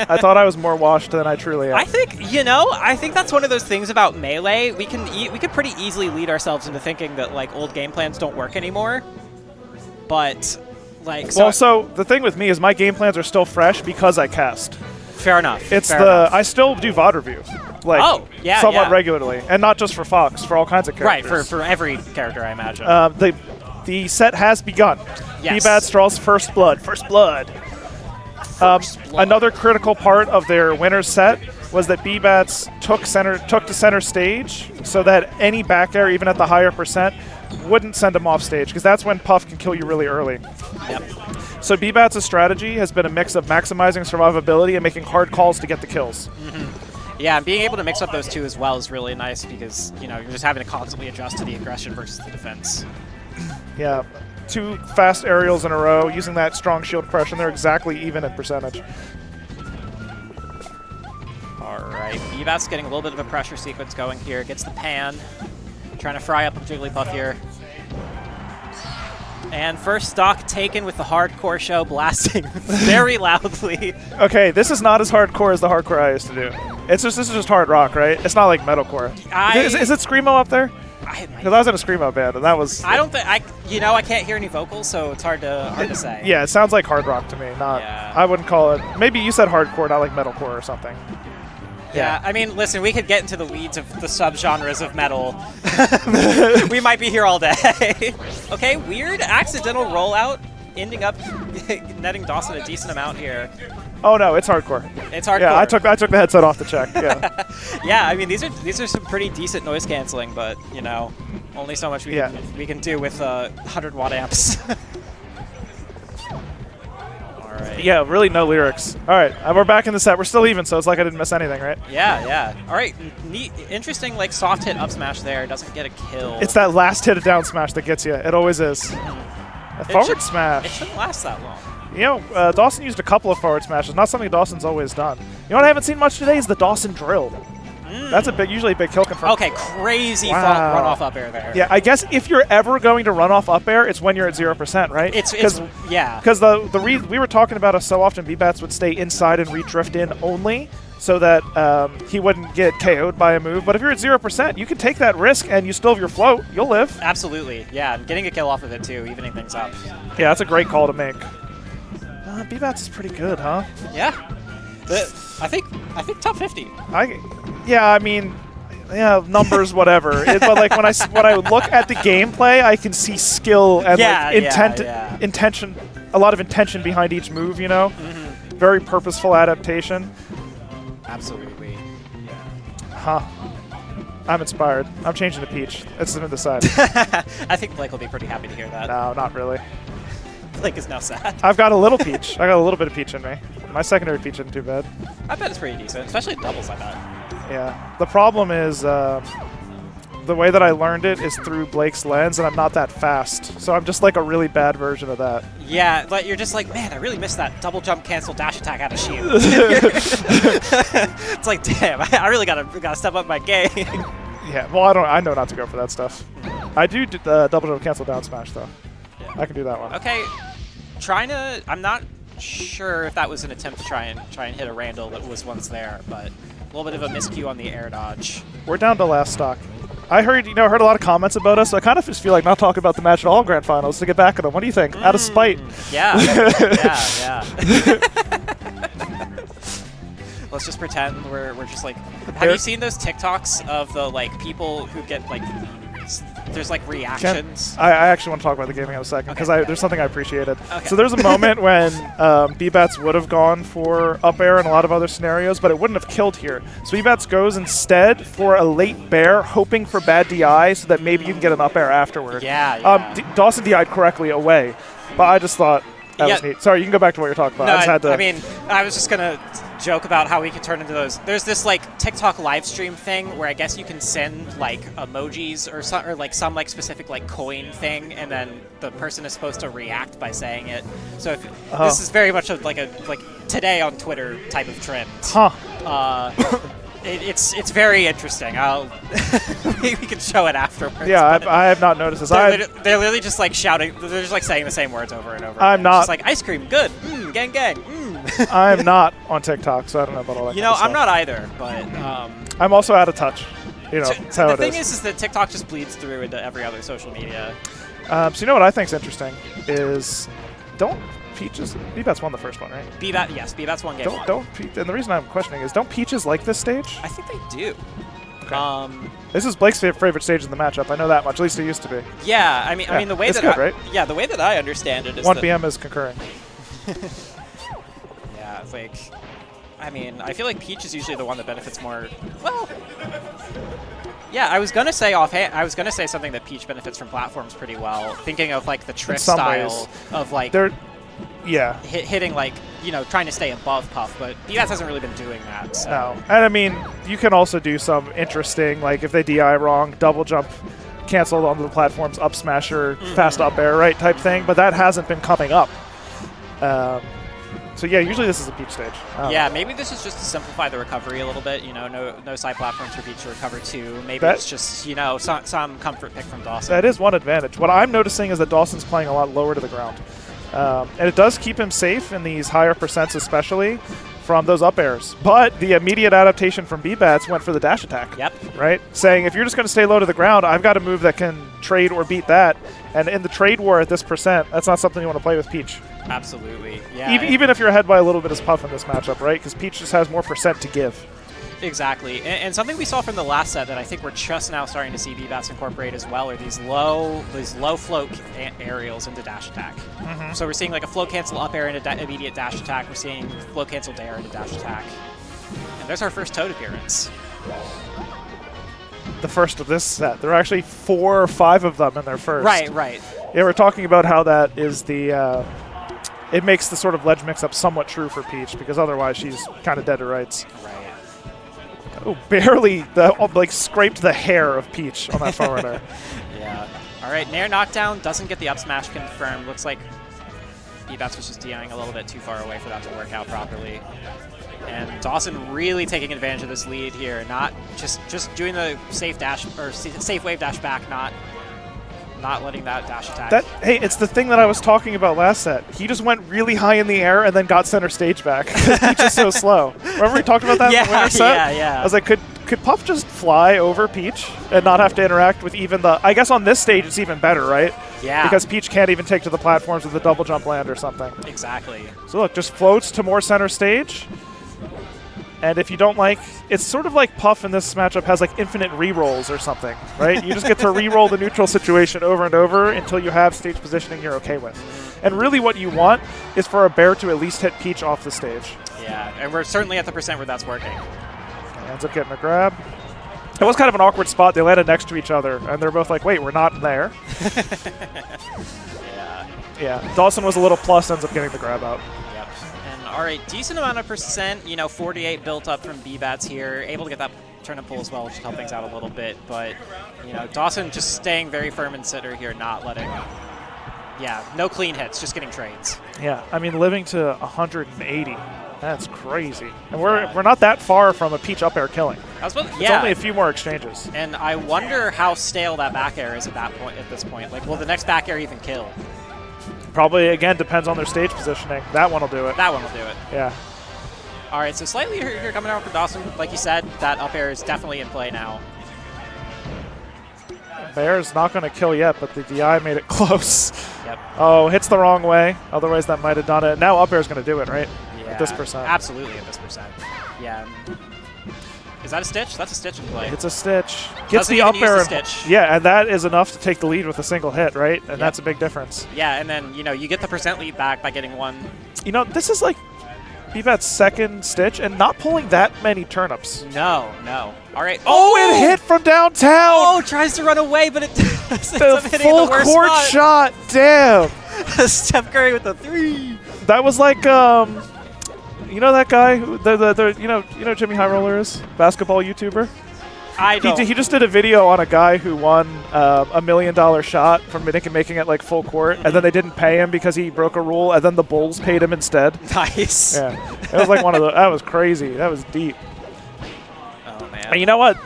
I thought I was more washed than I truly am. I think that's one of those things about Melee. We could pretty easily lead ourselves into thinking that like old game plans don't work anymore. But like, so the thing with me is my game plans are still fresh because I cast. Fair enough. I still do VOD review, like somewhat regularly, and not just for Fox, for all kinds of characters. Right, for every character, I imagine. The set has begun. Yes. Bbatts draws First Blood. Another critical part of their winner's set was that Bbatts took to center stage so that any back air, even at the higher percent, wouldn't send him off stage, because that's when Puff can kill you really early. Yep. So Bbatts' strategy has been a mix of maximizing survivability and making hard calls to get the kills. Mm-hmm. Yeah, and being able to mix up those two as well is really nice, because you're just having to constantly adjust to the aggression versus the defense. Yeah, 2 fast aerials in a row, using that strong shield pressure, and they're exactly even in percentage. Alright, Bbatts getting a little bit of a pressure sequence going here, gets the pan, trying to fry up a Jigglypuff here. And first stock taken with the hardcore show blasting very loudly. Okay, this is not as hardcore as the hardcore I used to do. This is just hard rock, right? It's not like metalcore. Is it Screamo up there? Because I was in a Screamo band, and that was... I don't think... I can't hear any vocals, so it's hard to say. Yeah, it sounds like hard rock to me. I wouldn't call it... Maybe you said hardcore, not like metalcore or something. Yeah, I mean, listen, we could get into the weeds of the subgenres of metal. We might be here all day. Okay, weird accidental rollout, ending up netting Dawson a decent amount here. Oh no, it's hardcore. It's hardcore. Yeah, I took the headset off to check. Yeah. Yeah, I mean these are some pretty decent noise canceling, but only so much we can do with 100-watt amps. All right. Yeah, really no lyrics. All right, we're back in the set. We're still even, so it's like I didn't miss anything, right? Yeah. All right, neat, interesting, like soft hit up smash there. Doesn't get a kill. It's that last hit of down smash that gets you. It always is. A forward smash. It shouldn't last that long. Dawson used a couple of forward smashes. Not something Dawson's always done. You know what I haven't seen much today is the Dawson drill. That's usually a big kill confirm. Okay, crazy run-off up air there. Yeah, I guess if you're ever going to run off up air, it's when you're at 0%, right? Because we were talking about so often Bbatts would stay inside and re-drift in only so that he wouldn't get KO'd by a move. But if you're at 0%, you can take that risk and you still have your float. You'll live. Absolutely, yeah. And getting a kill off of it too, evening things up. Yeah, that's a great call to make. Bbatts is pretty good, huh? Yeah. I think top 50. Numbers, whatever. But like when I look at the gameplay, I can see skill and intention, a lot of intention behind each move. Mm-hmm. Very purposeful adaptation. Absolutely. Huh. I'm inspired. I'm changing to Peach. It's been decided. I think Blake will be pretty happy to hear that. No, not really. Blake is now sad. I've got a little Peach. I got a little bit of Peach in me. My secondary Peach isn't too bad. I bet it's pretty decent, especially in doubles, I bet. Yeah. The problem is the way that I learned it is through Blake's lens, and I'm not that fast. So I'm just like a really bad version of that. Yeah, but you're just like, man, I really missed that double jump cancel dash attack out of shield. It's like, damn, I really gotta step up my game. Yeah, well, I know not to go for that stuff. I do double jump cancel down smash, though. Yeah. I can do that one. Okay, I'm not sure if that was an attempt to try and hit a Randall that was once there, but a little bit of a miscue on the air dodge. We're down to last stock. I heard a lot of comments about us, so I kind of just feel like not talking about the match at all Grand Finals to get back at them. What do you think? Out of spite. Yeah. Let's just pretend we're just like... Have you seen those TikToks of the like people who get like... There's like reactions. I actually want to talk about the gaming in a second because there's something I appreciated. Okay. So there's a moment when Bbatts would have gone for up air in a lot of other scenarios, but it wouldn't have killed here. So Bbatts goes instead for a late bear, hoping for bad DI so that maybe you can get an up air afterward. Yeah. Dawson DI'd correctly away, but I just thought that was neat. Sorry, you can go back to what you're talking about. No, I was just gonna joke about how we could turn into those. There's this like TikTok live stream thing where I guess you can send like emojis or some like specific like coin thing, and then the person is supposed to react by saying it. So if, this is very much like today on Twitter type of trend. It's very interesting. Maybe we can show it afterwards. Yeah, I have not noticed this. They're literally just like shouting. They're just like saying the same words over and over. I'm not. It's like ice cream, good. Gang, gang. I'm not on TikTok, so I don't know about all that. You know, I'm not either, but I'm also out of touch. You know, that's how the thing is that TikTok just bleeds through into every other social media. So you know what I think's interesting is Peaches, Bbatts won the first one, right? Bbatts won game one. And the reason I'm questioning is, don't Peaches like this stage? I think they do. Okay. This is Blake's favorite stage in the matchup. I know that much. At least it used to be. Yeah, I mean the way it's that good, right? Yeah, the way that I understand it is 1BM is concurring. Yeah, it's like, I mean, I feel like Peach is usually the one that benefits more. Well, yeah, I was gonna say something that Peach benefits from platforms pretty well. Thinking of like the trick style of like hitting like, you know, trying to stay above Puff, but Bbatts hasn't really been doing that. So. No, and I mean, you can also do some interesting, like if they DI wrong, double jump canceled onto the platforms, up smasher, fast up air, right, type thing, but that hasn't been coming up. So yeah, usually this is a Peach stage. Yeah, maybe this is just to simplify the recovery a little bit. You know, no side platforms for Peach to recover to. Maybe it's just, you know, some comfort pick from Dawson. That is one advantage. What I'm noticing is that Dawson's playing a lot lower to the ground. And it does keep him safe in these higher percents, especially from those up airs. But the immediate adaptation from Bbatts went for the dash attack. Yep. Right? Saying, if you're just going to stay low to the ground, I've got a move that can trade or beat that. And in the trade war at this percent, that's not something you want to play with Peach. Absolutely. Yeah. Even if you're ahead by a little bit as Puff in this matchup, right? Because Peach just has more percent to give. Exactly. And something we saw from the last set that I think we're just now starting to see Bbatts incorporate as well are these low float aerials into dash attack. So we're seeing like a float cancel up air into immediate dash attack. We're seeing float cancel dare into dash attack. And there's our first Toad appearance. The first of this set. There are actually 4 or 5 of them in their first. Right. Yeah, we're talking about how that is the... it makes the sort of ledge mix-up somewhat true for Peach, because otherwise she's kind of dead to rights. Right. Oh, barely scraped the hair of Peach on that forwarder. Yeah. All right, Nair knockdown doesn't get the up smash confirmed. Looks like Bbatts was just DIing a little bit too far away for that to work out properly. And Dawson really taking advantage of this lead here, not just doing the safe dash or safe wave dash back, not letting that dash attack. Hey, it's the thing that I was talking about last set. He just went really high in the air and then got center stage back. Peach is so slow. Remember we talked about that in the winter set? Yeah. I was like, could Puff just fly over Peach and not have to interact with even the... I guess on this stage it's even better, right? Yeah. Because Peach can't even take to the platforms with a double jump land or something. Exactly. So look, just floats to more center stage. And if you don't like, it's sort of like Puff in this matchup has like infinite rerolls or something, right? You just get to reroll the neutral situation over and over until you have stage positioning you're okay with. And really what you want is for a bear to at least hit Peach off the stage. Yeah, and we're certainly at the percent where that's working. Ends up getting a grab. It was kind of an awkward spot. They landed next to each other, and they're both like, wait, we're not there. Yeah, Dawson was a little plus, ends up getting the grab out. Yep. And all right, decent amount of percent, you know, 48 built up from Bbatts here. Able to get that turn and pull as well, which helped things out a little bit. But, you know, Dawson just staying very firm and sitter here, not letting... Yeah, no clean hits, just getting trades. Yeah, I mean, living to 180. That's crazy. And we're not that far from a Peach up air killing. It's only a few more exchanges. And I wonder how stale that back air is at this point. Like, will the next back air even kill? Probably, again, depends on their stage positioning. That one will do it. That one will do it. Yeah. All right, so slightly here coming out for Dawson. Like you said, that up air is definitely in play now. Bear's not going to kill yet, but the DI made it close. Yep. Oh, hits the wrong way. Otherwise, that might have done it. Now up air's going to do it, right? Yeah. At this percent. Absolutely at this percent. Yeah. Is that a stitch? That's a stitch in play. It's a stitch. Gets the up air. Yeah, and that is enough to take the lead with a single hit, right? And that's a big difference. Yeah, and then, you know, you get the percent lead back by getting one. You know, this is like Bbatts' second stitch and not pulling that many turnips. No. All right. Oh, it hit from downtown. Oh, tries to run away, but it the full court shot. Damn. Steph Curry with the 3. That was like, you know that guy, you know Jimmy High Roller is? Basketball YouTuber? I don't. He just did a video on a guy who won $1 million shot from making it like full court, and then they didn't pay him because he broke a rule, and then the Bulls paid him instead. Nice. Yeah, it was like one of the. That was crazy. That was deep. Oh man. And you know what?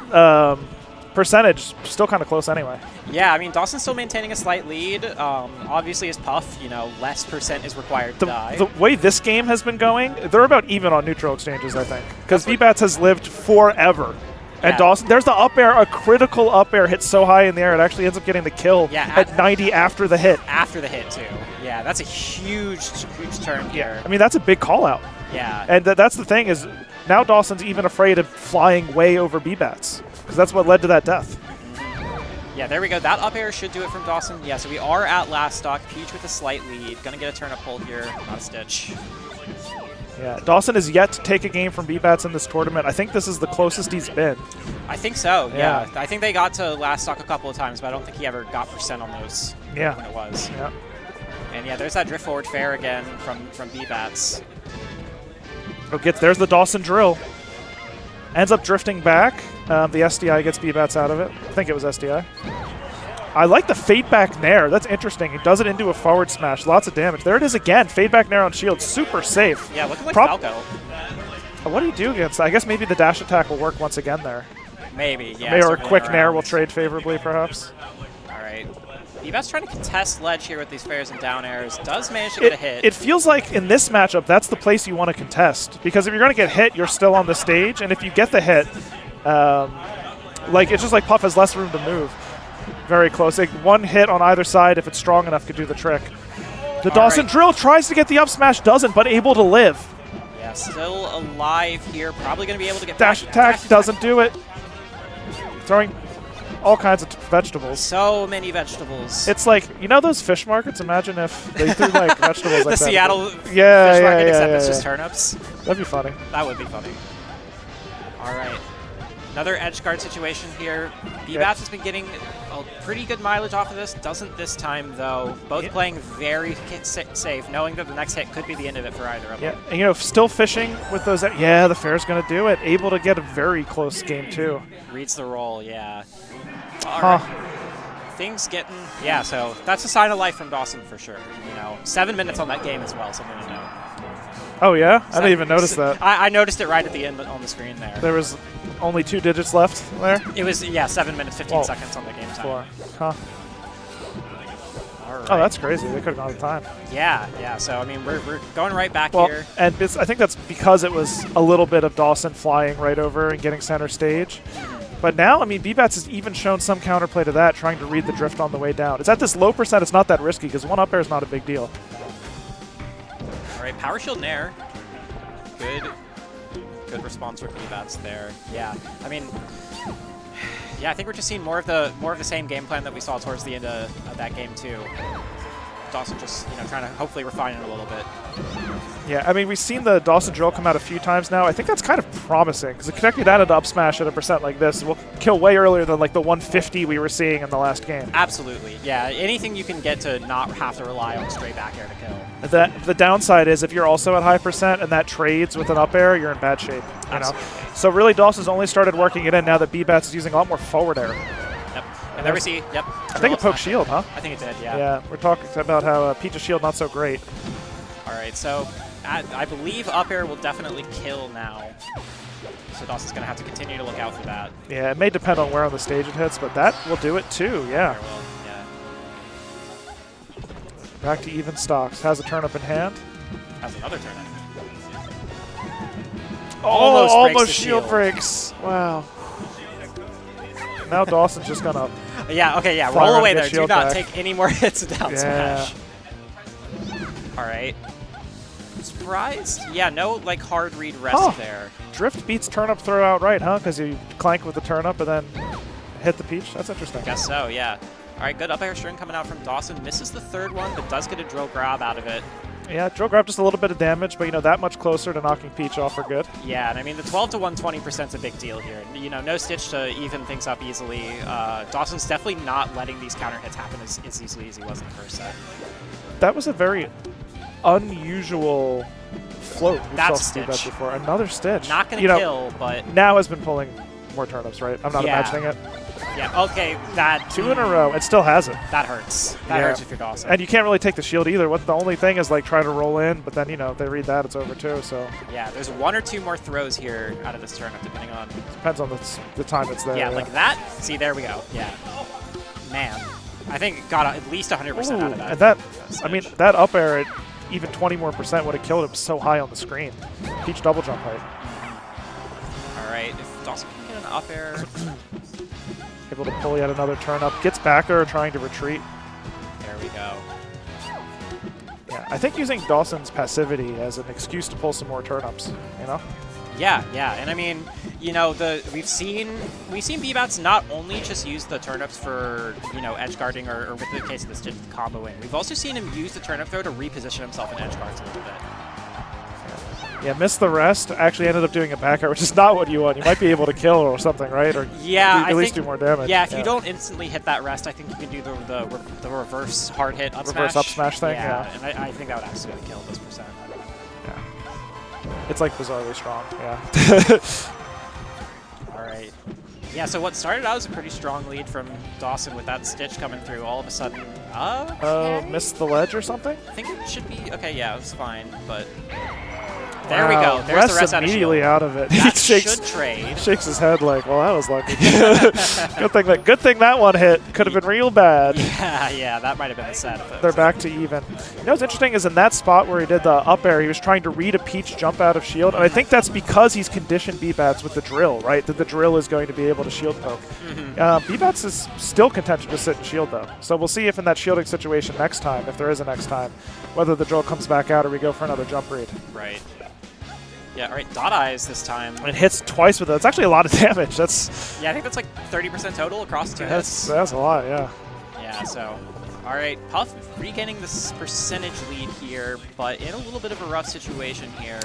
Percentage still kind of close anyway. Yeah, I mean, Dawson's still maintaining a slight lead. Obviously, his Puff, less percent is required to die. The way this game has been going, they're about even on neutral exchanges, I think. Because Bbatts has lived forever. And Dawson, there's the up air, a critical up air hit so high in the air, it actually ends up getting the kill at 90 after the hit. After the hit, too. Yeah, that's a huge turn here. I mean, that's a big call out. Yeah. And that's the thing is, now Dawson's even afraid of flying way over Bbatts, because that's what led to that death. Yeah, there we go. That up air should do it from Dawson. Yeah, so we are at last stock. Peach with a slight lead. Gonna get a turnip pull here, not a Stitch. Yeah, Dawson is yet to take a game from Bbatts in this tournament. I think this is the closest he's been. I think so, yeah. I think they got to last stock a couple of times, but I don't think he ever got percent on those when it was. Yeah. And yeah, there's that drift forward fair again from Bbatts. There's the Dawson drill. Ends up drifting back. The SDI gets Bbatts out of it. I think it was SDI. I like the fade back nair. That's interesting. He does it into a forward smash. Lots of damage. There it is again. Fade back nair on shield. Super safe. Yeah, looking like Falco. What do you do against that? I guess maybe the dash attack will work once again there. Maybe, yeah. Maybe, or a quick nair will trade favorably, perhaps. All right. Bbatts trying to contest ledge here with these fairs and down airs. Does manage to get a hit. It feels like in this matchup, that's the place you want to contest. Because if you're going to get hit, you're still on the stage. And if you get the hit, it's just like Puff has less room to move. Very close. Like one hit on either side, if it's strong enough, could do the trick. The Dawson drill tries to get the up smash, doesn't, but able to live. Yeah, still alive here. Probably going to be able to get dash attack. Doesn't do it. Throwing all kinds of vegetables. So many vegetables. It's like, those fish markets? Imagine if they threw like vegetables like that. The Seattle fish market, except it's just turnips. That'd be funny. That would be funny. All right. Another edge guard situation here. Bbatts has been getting a pretty good mileage off of this. Doesn't this time, though. Both playing very safe, knowing that the next hit could be the end of it for either of them. And still fishing with those. Yeah, the fair's going to do it. Able to get a very close game, too. Reads the roll, yeah. All right. Things getting... Yeah, so that's a sign of life from Dawson for sure. 7 minutes on that game as well, something to know. Oh, yeah? I didn't even notice that. I noticed it right at the end on the screen there. There was only 2 digits left there? It was, 7 minutes, 15 seconds on the game time. Huh. All right. Oh, that's crazy. They could have gone to time. Yeah. So, I mean, we're going right back here. And I think that's because it was a little bit of Dawson flying right over and getting center stage. But now, I mean, Bbatts has even shown some counterplay to that, trying to read the drift on the way down. It's at this low percent, it's not that risky, because one up air is not a big deal. All right, power shield nair. Good response from Bbatts there. Yeah, I mean, I think we're just seeing more of the same game plan that we saw towards the end of that game too. Dawson just trying to hopefully refine it a little bit. Yeah, I mean, we've seen the Dawson drill come out a few times now. I think that's kind of promising, because connecting that into up smash at a percent like this will kill way earlier than like the 150 we were seeing in the last game. Absolutely, yeah. Anything you can get to not have to rely on straight back air to kill. The downside is if you're also at high percent and that trades with an up air, you're in bad shape. So really, Dawson's only started working it in now that Bbatts is using a lot more forward air. Yep. And there we see, I think it poked shield, huh? I think it did, yeah. Yeah, we're talking about how Peach's shield not so great. All right, so I believe up air will definitely kill now. So Dawson's going to have to continue to look out for that. Yeah, it may depend on where on the stage it hits, but that will do it too, yeah. Back to even stocks. Has a turnip in hand. Has another turnip. Almost shield breaks. Wow. Now Dawson's just going to... Yeah, roll away there. Do not take any more hits down smash. All right. Surprised? Yeah, no hard read rest there. Drift beats turnip throw outright, huh? Because you clank with the turnip and then hit the peach. That's interesting. I guess so, yeah. All right, good up air string coming out from Dawson. Misses the third one, but does get a drill grab out of it. Yeah, drill grab just a little bit of damage, but that much closer to knocking Peach off for good. Yeah, and I mean the 12 to 120% is a big deal here. No Stitch to even things up easily. Dawson's definitely not letting these counter hits happen as easily as he was in the first set. That was a very unusual float. That's Stitch. Before. Another Stitch. Not going to kill, but now has been pulling more turnips, right? I'm not imagining it. Yeah, okay, that... 2 in a row. It still has it. That hurts. That hurts if you're Dawson. And you can't really take the shield either. The only thing is try to roll in, but then, if they read that, it's over too, so... Yeah, there's 1 or 2 more throws here out of this turnip, depending on... Depends on the time it's there. Yeah, like that. See, there we go. Yeah. man, I think got at least 100% out of that. And that, I mean, that up air at even 20% more would have killed him so high on the screen. Peach double jump height. All right, if Dawson can get an up air. Able to pull yet another turn up. Gets back there trying to retreat. There we go. Yeah, I think using Dawson's passivity as an excuse to pull some more turn-ups, you know? Yeah, yeah, and I mean, you know, we've seen Bbatts not only just use the turnips for, you know, edge guarding or with the case of the stitch comboing. We've also seen him use the turnip throw to reposition himself in edge guards a little bit. Yeah, missed the rest. Actually ended up doing a back air, which is not what you want. You might be able to kill or something, right? Or yeah, at least do more damage. Yeah, if you don't instantly hit that rest, I think you can do the reverse hard hit up smash. Reverse up smash thing, yeah. And I think that would actually kill this percent. Yeah. It's like bizarrely strong, yeah. All right. Yeah, so what started out as a pretty strong lead from Dawson with that stitch coming through, all of a sudden, missed the ledge or something? I think it should be, okay, yeah, it was fine, but there we go. There's the rest immediately out of it. That he should trade. Shakes his head like, well, that was lucky. good thing that one hit. Could have been real bad. Yeah, that might have been the set. They're back to even. You know what's interesting is in that spot where he did the up air, he was trying to read a Peach jump out of shield, and I think that's because he's conditioned Bbatts with the drill, right? That the drill is going to be able to shield poke. Bbatts is still content to just sit and shield, though. So we'll see if in that shielding situation next time, if there is a next time, whether the drill comes back out or we go for another jump read. Right. Yeah, all right, dot eyes this time. It hits twice with it. It's actually a lot of damage. That's yeah, I think that's like 30% total across two hits. That's a lot, yeah. Yeah, so, all right, Puff regaining this percentage lead here, but in a little bit of a rough situation here.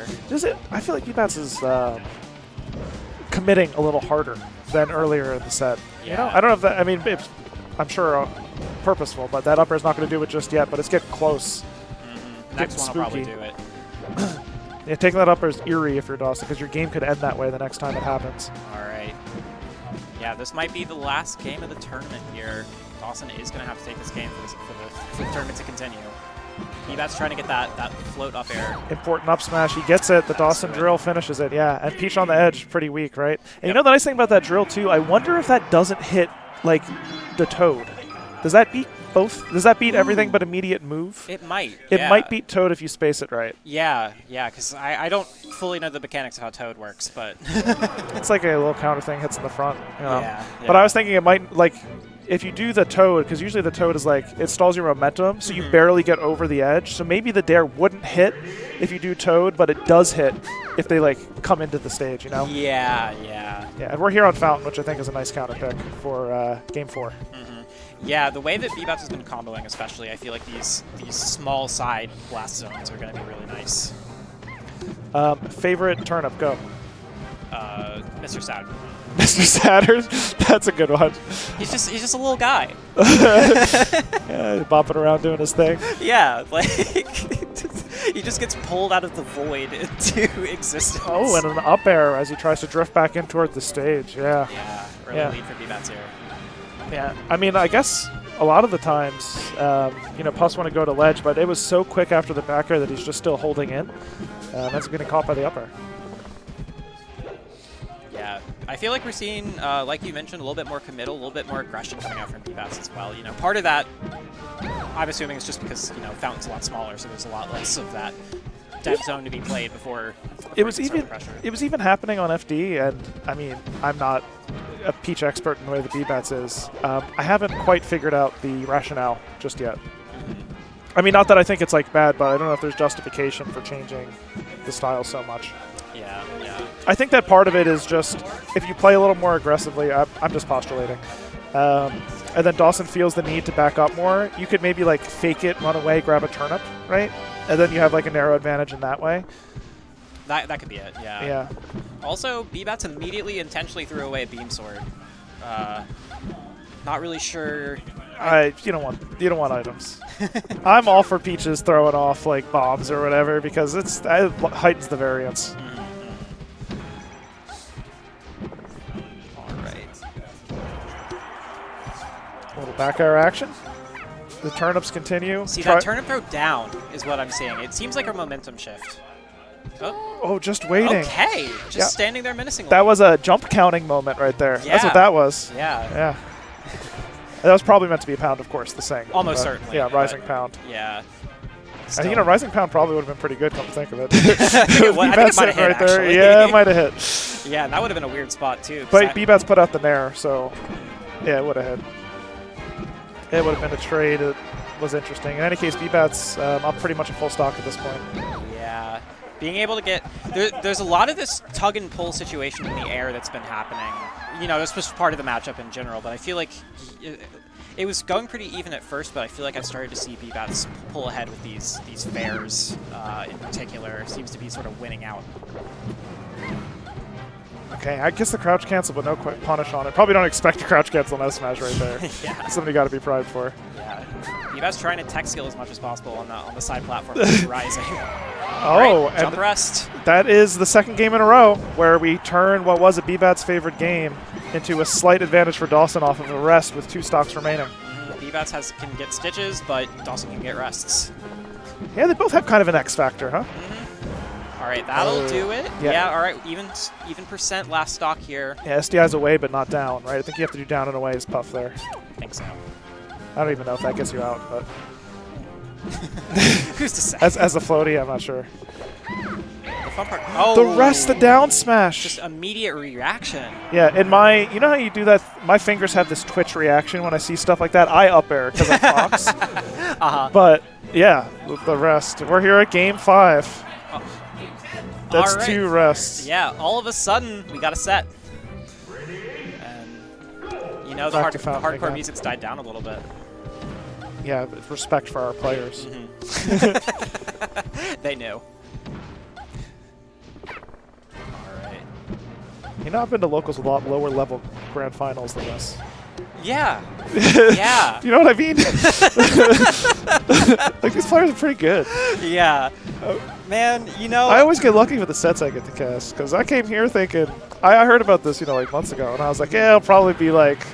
I feel like Bbatts is committing a little harder than earlier in the set. Yeah. You know, I don't know if that, I mean, I'm sure purposeful, but that up air is not going to do it just yet, but it's getting close. Next one will probably do it. Yeah, taking that up air is eerie if you're Dawson, because your game could end that way the next time it happens. All right. Yeah, this might be the last game of the tournament here. Dawson is going to have to take this game for the tournament to continue. Bbatts trying to get that float up air. Important up smash. He gets it. The Dawson drill finishes it, yeah. And Peach on the edge, pretty weak, right? And you know the nice thing about that drill, too? I wonder if that doesn't hit, like, the Toad. Does that beat both? Does that beat everything but immediate move? It might. It might beat Toad if you space it right. Yeah, because I don't fully know the mechanics of how Toad works, but it's like a little counter thing hits in the front. You know? Yeah. But I was thinking it might, like, if you do the Toad, because usually the Toad is like, it stalls your momentum, so you barely get over the edge. So maybe the dare wouldn't hit if you do Toad, but it does hit if they, like, come into the stage, you know? Yeah. Yeah, and we're here on Fountain, which I think is a nice counter pick for Game 4. Yeah, the way that Bbatts has been comboing especially, I feel like these small side blast zones are going to be really nice. Favorite turnip, go. Mr. Saturn. Mr. Saturn? That's a good one. He's just a little guy. Yeah, bopping around doing his thing. Yeah, like he just gets pulled out of the void into existence. Oh, and an up air as he tries to drift back in toward the stage. Yeah. Yeah, early lead for Bbatts here. Yeah, I mean, I guess a lot of the times, you know, Puffs want to go to ledge, but it was so quick after the back air that he's just still holding in. That's getting caught by the up air. Yeah, I feel like we're seeing, like you mentioned, a little bit more committal, a little bit more aggression coming out from Bbatts as well. You know, part of that, I'm assuming, is just because, you know, Fountain's a lot smaller, so there's a lot less of that dead zone to be played before it was even happening on FD, and I mean, I'm not a Peach expert in the way that Bbatts is. I haven't quite figured out the rationale just yet. I mean, not that I think it's like bad, but I don't know if there's justification for changing the style so much. Yeah. I think that part of it is just if you play a little more aggressively, I'm just postulating, and then Dawson feels the need to back up more, you could maybe like fake it, run away, grab a turnip, right? And then you have like a narrow advantage in that way. That could be it, yeah. Yeah. Also, Bbatts immediately intentionally threw away a beam sword. Not really sure. You don't want items. I'm all for Peaches throwing off like bombs or whatever because it heightens the variance. All right. A little back air action. The turnips continue. See, that turnip throw down is what I'm seeing. It seems like a momentum shift. Oh, just waiting. Okay, just standing there menacingly. That was a jump counting moment right there. Yeah. That's what that was. Yeah. That was probably meant to be a pound, of course, the saying. Almost certainly. Yeah, rising pound. Yeah. I think, rising pound probably would have been pretty good, come to think of it. I think it might have hit, actually. Yeah, it might have hit. Yeah, that would have been a weird spot, too. But Bbatts put out the nair, so yeah, it would have hit. It would have been a trade. It was interesting. In any case, Bbatts up pretty much a full stock at this point. Yeah. Being able to get... There's a lot of this tug-and-pull situation in the air that's been happening. You know, this was part of the matchup in general, but I feel like it was going pretty even at first, but I feel like I've started to see Bbatts pull ahead with these fairs in particular. Seems to be sort of winning out. Okay, I guess the crouch cancel, but no punish on it. Probably don't expect a crouch cancel on S-Smash right there. Yeah. Somebody got to be primed for. Yeah. Bbatts trying to tech skill as much as possible on the side platform, rising. Oh, right, jump rest. That is the second game in a row where we turn what was a Bbatts' favorite game into a slight advantage for Dawson off of a rest with 2 stocks remaining. Bbatts can get stitches, but Dawson can get rests. Yeah, they both have kind of an X factor, huh? All right, that'll do it. Yeah. All right, even percent last stock here. Yeah, SDI's away, but not down, right? I think you have to do down and away as Puff there. I think so. I don't even know if that gets you out, but... Who's to say? As a floaty, I'm not sure. The fun part. Oh, the rest, the down smash. Just immediate reaction. Yeah, in my, you know how you do that? My fingers have this twitch reaction when I see stuff like that. I up air because I'm Fox. But yeah, the rest. We're here at game 5. That's right. 2 rests. Yeah, all of a sudden we got a set. And you know the hardcore music's died down a little bit. Yeah, respect for our players. They knew. Alright. You know, I've been to locals with a lot lower level grand finals than this. Yeah. Yeah. You know what I mean? Like, these players are pretty good. Yeah. Man, you know... I always get lucky with the sets I get to cast, because I came here thinking... I heard about this, you know, like months ago, and I was like, yeah, it'll probably be like...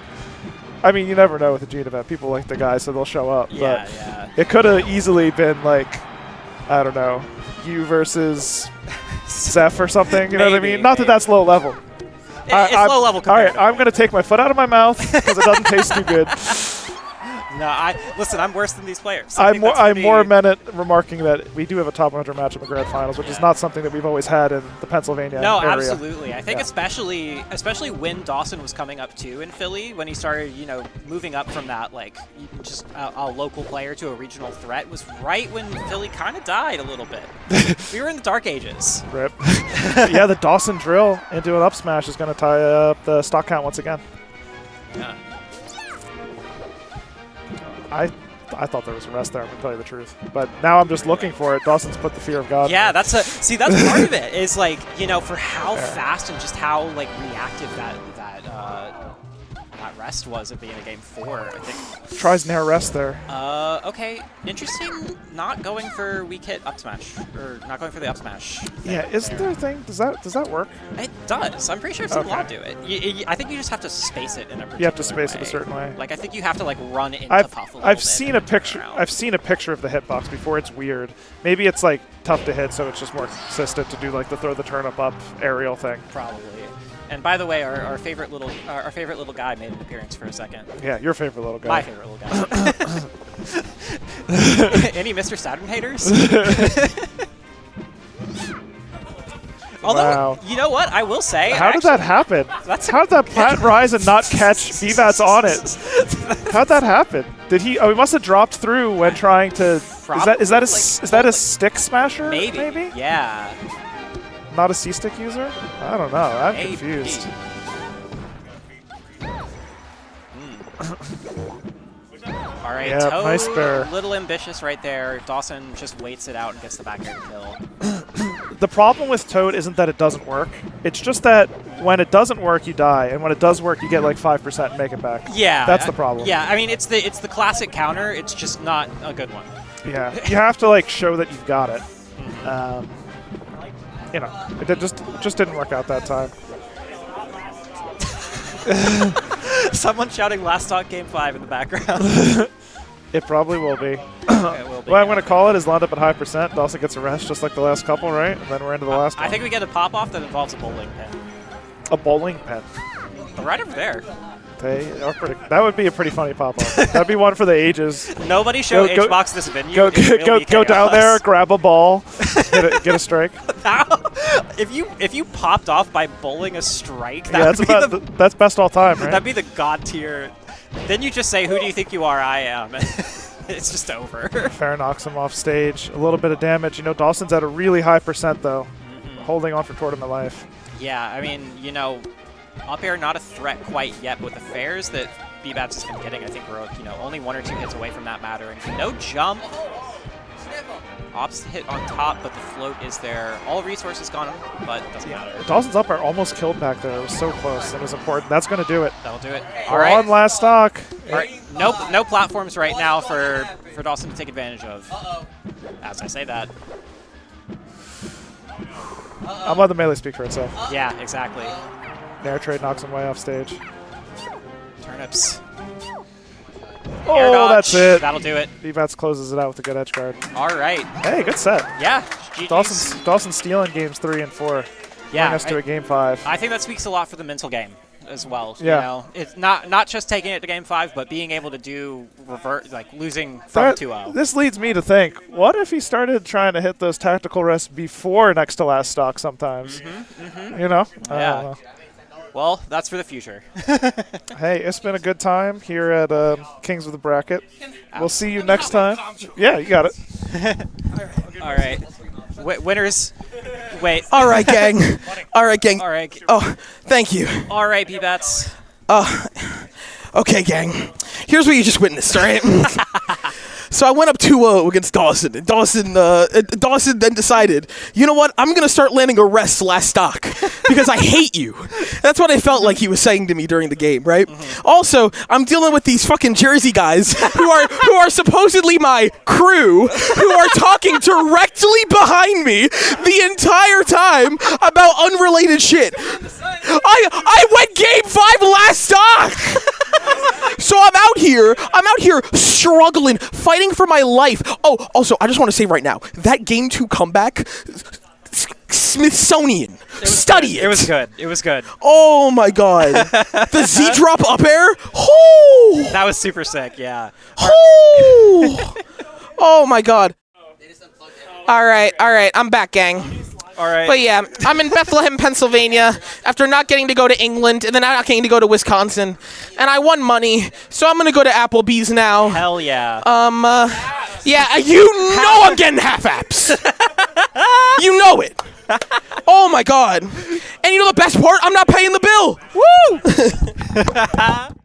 I mean, you never know with the Gene event. People like the guys, so they'll show up. Yeah, but yeah. It could have easily been like, I don't know, you versus Zeph or something. You know what I mean? Not that that's low level. It's low level. All right, I'm going to take my foot out of my mouth because it doesn't taste too good. No, listen, I'm worse than these players. I'm more meant at remarking that we do have a top 100 match in the grand finals, which is not something that we've always had in the Pennsylvania area. No, absolutely. I think especially when Dawson was coming up too in Philly, when he started, you know, moving up from that like just a local player to a regional threat, was right when Philly kind of died a little bit. We were in the dark ages. Rip. Yeah, the Dawson drill into an up smash is going to tie up the stock count once again. Yeah. I thought there was a rest there, I'm going to tell you the truth. But now I'm just looking for it. Dawson's put the fear of God. Yeah, that's part of it, is like, you know, for how fast and just how like reactive that rest was at the end of game 4, I think. Tries nair rest there. Okay, interesting. Not going for weak hit up smash, or not going for the up smash. Yeah, isn't there a thing? Does that work? It does. I'm pretty sure I've seen Law do it. I think you just have to space it in a particular way. You have to space it a certain way. Like, I think you have to like run into Puff a little bit. I've seen a picture of the hitbox before. It's weird. Maybe it's like tough to hit, so it's just more consistent to do like the throw the turnip up aerial thing. Probably. And by the way, our favorite little guy made an appearance for a second. Yeah, your favorite little guy. My favorite little guy. Any Mr. Saturn haters? Although, you know what? I will say... How did that happen? How did that plat rise and not catch Bbatts on it? How'd that happen? Did he... Oh, he must have dropped through when trying to... Is that a stick smasher? Maybe? Yeah. Not a C-stick user? I don't know. I'm confused. All right, yep, Toad, nice bear. Little ambitious right there. Dawson just waits it out and gets the back air kill. The problem with Toad isn't that it doesn't work. It's just that when it doesn't work, you die, and when it does work, you get like 5% and make it back. Yeah, that's the problem. Yeah, I mean it's the classic counter. It's just not a good one. Yeah, you have to like show that you've got it. You know, it just didn't work out that time. Someone shouting "Last Talk Game 5" in the background. It probably will be. It will be. What I'm going to call it is land up at high percent. Dawson gets a rest just like the last couple, right? And then we're into the last one. I think we get a pop-off that involves a bowling pin. A bowling pin? Right over there. That would be a pretty funny pop-up. That'd be one for the ages. Nobody show HBox this venue. Go down there, grab a ball, get a strike. If you popped off by bowling a strike, that's best all time, right? That'd be the god tier. Then you just say, "Who do you think you are? I am." It's just over. Fair knocks him off stage. A little bit of damage. You know, Dawson's at a really high percent though, holding on for tournament life. Yeah, I mean, you know, up air not a threat quite yet, but with the fares that Bbatts has been getting, I think we're only 1 or 2 hits away from that mattering. No jump. Ops hit on top, but the float is there. All resources gone, but it doesn't matter. Dawson's up air almost killed back there. It was so close. That was important. That's going to do it. That'll do it. All right. On last stock. All right. No platforms right now for Dawson to take advantage of. As I say that. I'll let the melee speak for itself. Yeah, exactly. Nair trade knocks him way off stage. Turnips. Oh, that's it. That'll do it. Bbatts closes it out with a good edge guard. All right. Hey, good set. Yeah. Dawson stealing games 3 and 4. Yeah. Bring us to a game 5. I think that speaks a lot for the mental game as well. Yeah. You know, it's not just taking it to game 5, but being able to do losing from 2-0. This leads me to think, what if he started trying to hit those tactical rests before next to last stock sometimes? You know? Yeah. I don't know. Well, that's for the future. Hey, it's been a good time here at Kings of the Bracket. We'll see you next time. Yeah, you got it. All right. Winners. Wait. All right, gang. All right, gang. All right. Oh, thank you. All right, Bbatts. Okay, gang. Here's what you just witnessed, all right? So I went up 2-0 against Dawson, and Dawson then decided, you know what, I'm going to start landing arrests last stock because I hate you. That's what I felt like he was saying to me during the game, right? Also, I'm dealing with these fucking Jersey guys who are supposedly my crew, who are talking directly behind me the entire time about unrelated shit. I went game 5 last stock! So I'm out here struggling, fighting for my life. Oh, also, I just want to say right now, that game 2 comeback, Smithsonian. Study it. It was good. It was good. Oh my god. The Z drop up air. Oh! That was super sick, yeah. Oh! Oh my god. All right. I'm back, gang. All right. But yeah, I'm in Bethlehem, Pennsylvania, after not getting to go to England and then not getting to go to Wisconsin. And I won money, so I'm going to go to Applebee's now. Hell yeah. Yeah, you know I'm getting half apps. You know it. Oh my god. And you know the best part? I'm not paying the bill. Woo!